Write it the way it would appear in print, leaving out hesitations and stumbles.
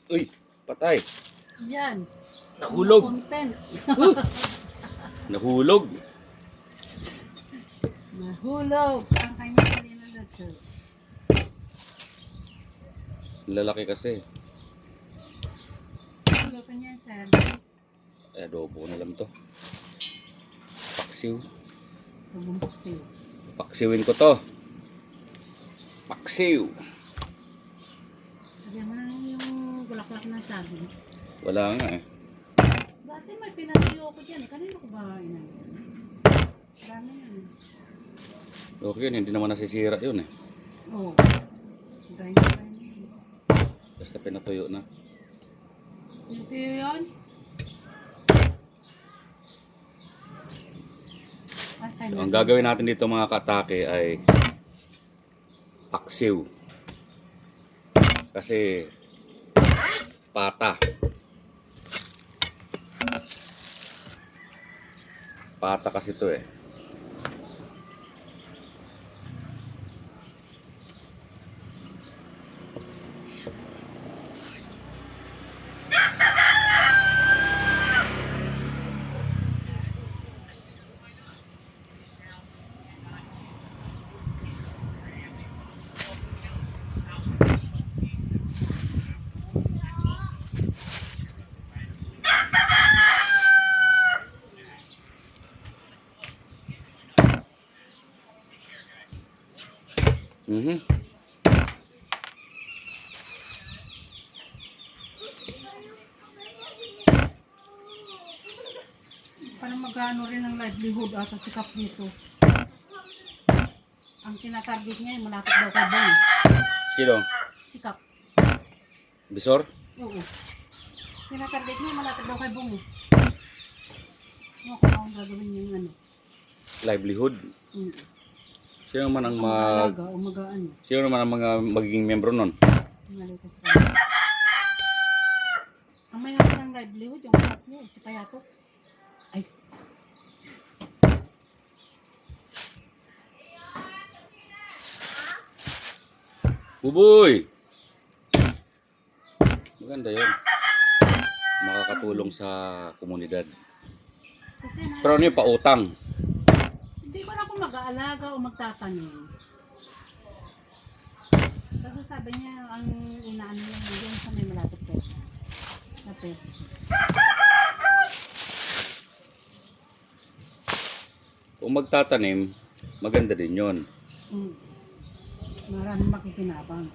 Uy, patay. Yan. Nahulog. Content. Nahulog. Nahulog. Ang kanya kanina dito. Lalaki kasi. Hulugan pa niya, sir. Ay, adobo ko na lang to. Paksiw. Tumumpaksiw. Paksiwin ko to. Paksiw. Sabi mo na yung bulaklak ng saging. Wala nga eh. Dati may pinatuyo ko dyan eh. Kanino ko ba inayin? Marami yan eh. Okay yun, hindi naman nasisira yun eh. Oo. Gaya na yun. Basta pinatuyo na. Ito yun? Ang gagawin natin dito mga katake ay paksiw. Kasi pata. Pata kasi to eh. Parang magkano rin ang livelihood ata si Kap dito. Ang tinatarget niya yung malapit daw kay Bong. Sino? Si Kap. Bisor? Oo. Tinatarget niya yung malapit daw kay Bong eh. Ano kung akong gagawin niya yung ano? Livelihood? Sino man ang Alaga o magaan. Sino naman ang mga magiging membro nun? Nalito sa kanya. Ang may hawak ng livelihood yung anak niya si Payato. Ay. Buboy! Maganda yun. Makakatulong sa komunidad. Kasi Pero ano yung pautang? hindi ko na ako mag-aalaga o magtatanim. Kasi sabi niya, ang inaano niya doon sa may malapit ko. Na pwesto. Kung magtatanim, maganda din yun. Maraming makikinabang.